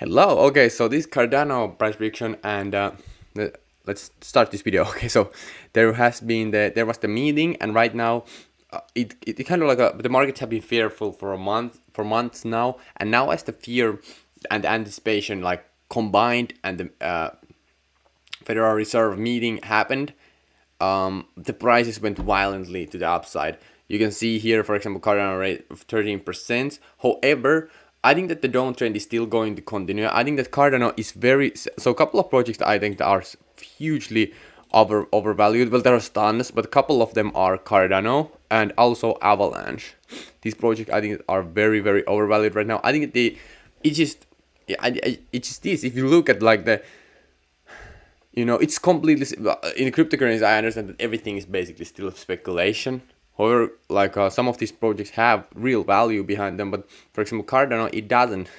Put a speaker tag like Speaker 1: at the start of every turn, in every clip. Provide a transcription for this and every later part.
Speaker 1: Hello. Okay, so this Cardano price prediction, and let's start this video. Okay, so there was the meeting, and right now it kind of like the markets have been fearful for months now, and now as the fear and anticipation like combined, and the Federal Reserve meeting happened, the prices went violently to the upside. You can see here, for example, Cardano rate of 13%. However, I think that the downtrend is still going to continue. I think that Cardano is so. A couple of projects that I think that are hugely overvalued. Well, there are tons, but a couple of them are Cardano and also Avalanche. These projects I think are very overvalued right now. I think it's just yeah, it's just this. If you look at like it's completely in cryptocurrencies. I understand that everything is basically still speculation. However, like some of these projects have real value behind them, but for example, Cardano, it doesn't.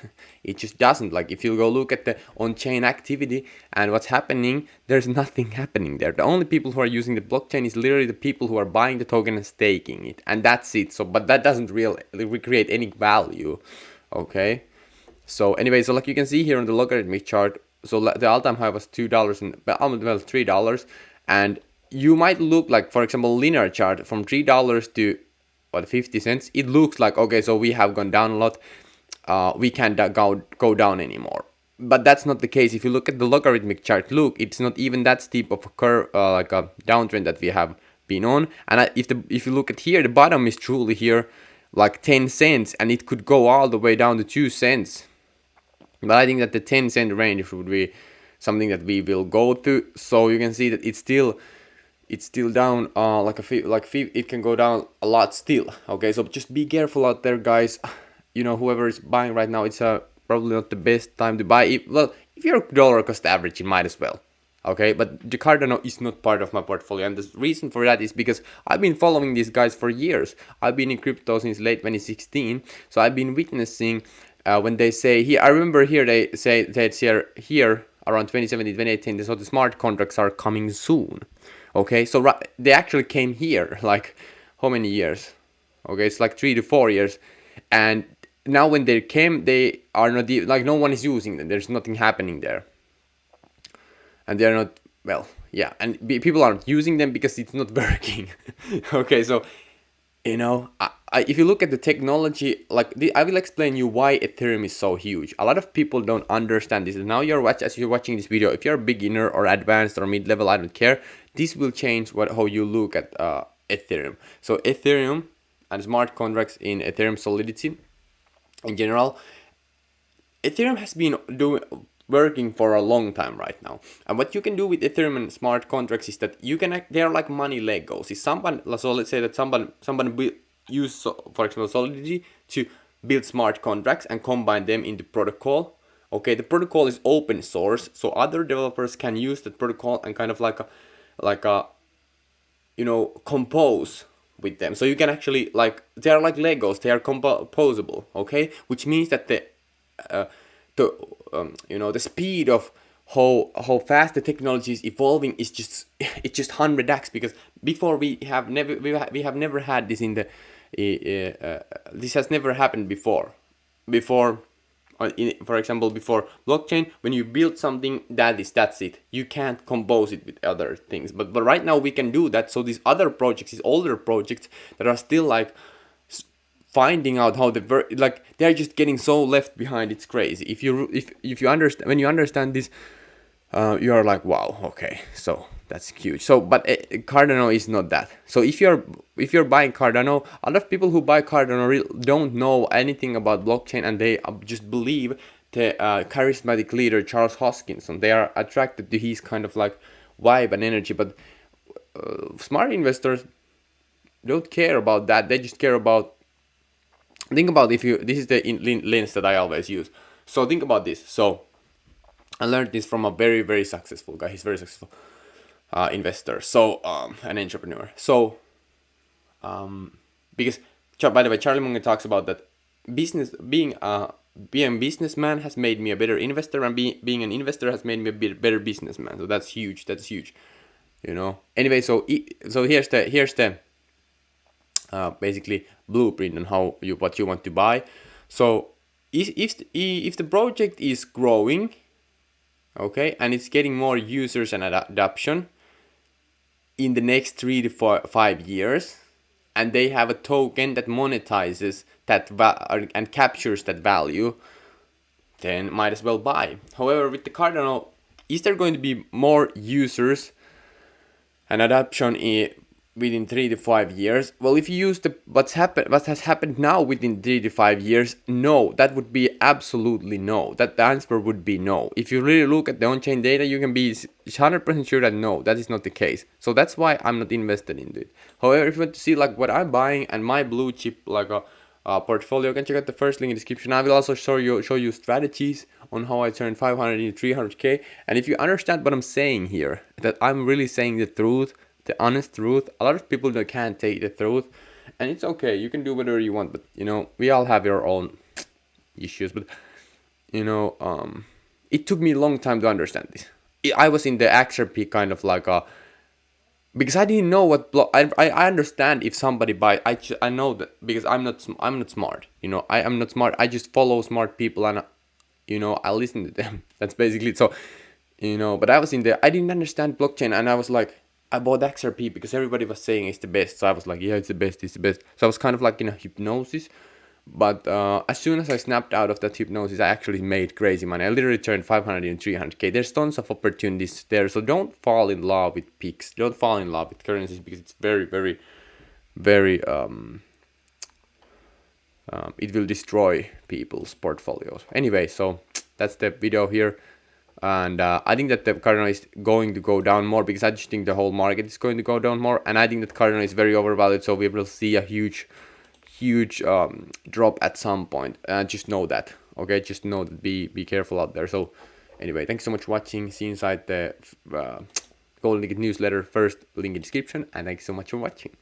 Speaker 1: It just doesn't. Like if you go look at the on-chain activity and what's happening, there's nothing happening there. The only people who are using the blockchain is literally the people who are buying the token and staking it, and that's it. So, but that doesn't really recreate any value. Okay. So anyway, so like you can see here on the logarithmic chart, so the all-time high was $2 and well $3, and you might look like, for example, linear chart from $3 to 50 cents. It looks like okay, so we have gone down a lot. We can't go down anymore. But that's not the case. If you look at the logarithmic chart, look, it's not even that steep of a curve, like a downtrend that we have been on. And if you look at here, the bottom is truly here, like 10 cents, and it could go all the way down to 2 cents. But I think that the 10-cent range would be something that we will go to. So you can see that it's still down it can go down a lot still. Okay, so just be careful out there, guys. Whoever is buying right now, it's probably not the best time to buy. If you're dollar cost average, you might as well. Okay, but the Cardano is not part of my portfolio, and the reason for that is because I've been following these guys for years. I've been in crypto since late 2016, so I've been witnessing when they say here. I remember here they say that here around 2017, 2018, so the smart contracts are coming soon. Okay, so they actually came here like how many years? Okay, it's like 3 to 4 years, and now when they came, they are not like no one is using them. There's nothing happening there, and they're not yeah, and people aren't using them because it's not working. Okay, so if you look at the technology, like I will explain you why Ethereum is so huge. A lot of people don't understand this. Now as you're watching this video, if you're a beginner or advanced or mid-level, I don't care. This will change how you look at Ethereum. So Ethereum and smart contracts in Ethereum Solidity in general, Ethereum has been working for a long time right now. And what you can do with Ethereum and smart contracts is that they're like money Legos. So let's say that someone use, for example, Solidity to build smart contracts and combine them into protocol. Okay, the protocol is open source, so other developers can use that protocol and kind of like a compose with them. So you can actually they are like Legos. They are composable. Okay, which means that the speed of how fast the technology is evolving is just it's just 100x, because before we have never had this in the this has never happened before for example, before blockchain, when you build something, that's it. You can't compose it with other things, but right now we can do that. So these other projects, these older projects that are still like finding out how they're just getting so left behind. It's crazy. If you understand, when you understand this, you are like, wow, okay, so that's huge. So but Cardano is not that. So if you're buying Cardano, a lot of people who buy Cardano don't know anything about blockchain, and they just believe the charismatic leader Charles Hoskinson. They are attracted to his kind of like vibe and energy. But smart investors don't care about that. They just care about, think about, this is the lens that I always use. So think about this. So I learned this from a very successful guy. He's very successful investor, so an entrepreneur. So because by the way, Charlie Munger talks about that being a businessman has made me a better investor, and being an investor has made me a better businessman. So that's huge. Anyway, so here's the basically blueprint on what you want to buy. So if the project is growing, okay, and it's getting more users and adoption in the next 3 to 5 years, and they have a token that monetizes that and captures that value, then might as well buy. However, with the Cardano, is there going to be more users and adoption within 3 to 5 years? Well, if you use what has happened now within 3 to 5 years, no, that would be absolutely no. That the answer would be no. If you really look at the on-chain data, you can be 100% sure that no, that is not the case. So that's why I'm not invested in it. However, if you want to see like what I'm buying and my blue chip like a portfolio, you can check out the first link in the description. I will also show you strategies on how I turned 500 into 300k. And if you understand what I'm saying here, that I'm really saying the truth, the honest truth. A lot of people that can't take the truth, and it's okay. You can do whatever you want, but we all have our own issues. But it took me a long time to understand this. I was in the XRP kind of like a, because I didn't know what block. I understand if somebody buys. I know that because I'm not smart. I am not smart. I just follow smart people and I listen to them. That's basically it. So but I was in there. I didn't understand blockchain, and I was like, I bought XRP because everybody was saying it's the best. So I was like, yeah, it's the best. It's the best. So I was kind of like in a hypnosis. But as soon as I snapped out of that hypnosis, I actually made crazy money. I literally turned 500 and 300k. There's tons of opportunities there. So don't fall in love with peaks. Don't fall in love with currencies, because it's very, very, very it will destroy people's portfolios. Anyway, so that's the video here. And I think that the Cardano is going to go down more, because I just think the whole market is going to go down more. And I think that Cardano is very overvalued. So we will see a huge drop at some point. Just know that. Okay, just know that. Be careful out there. So anyway, thanks so much for watching. See you inside the Golden Ticket newsletter. First link in description. And thanks so much for watching.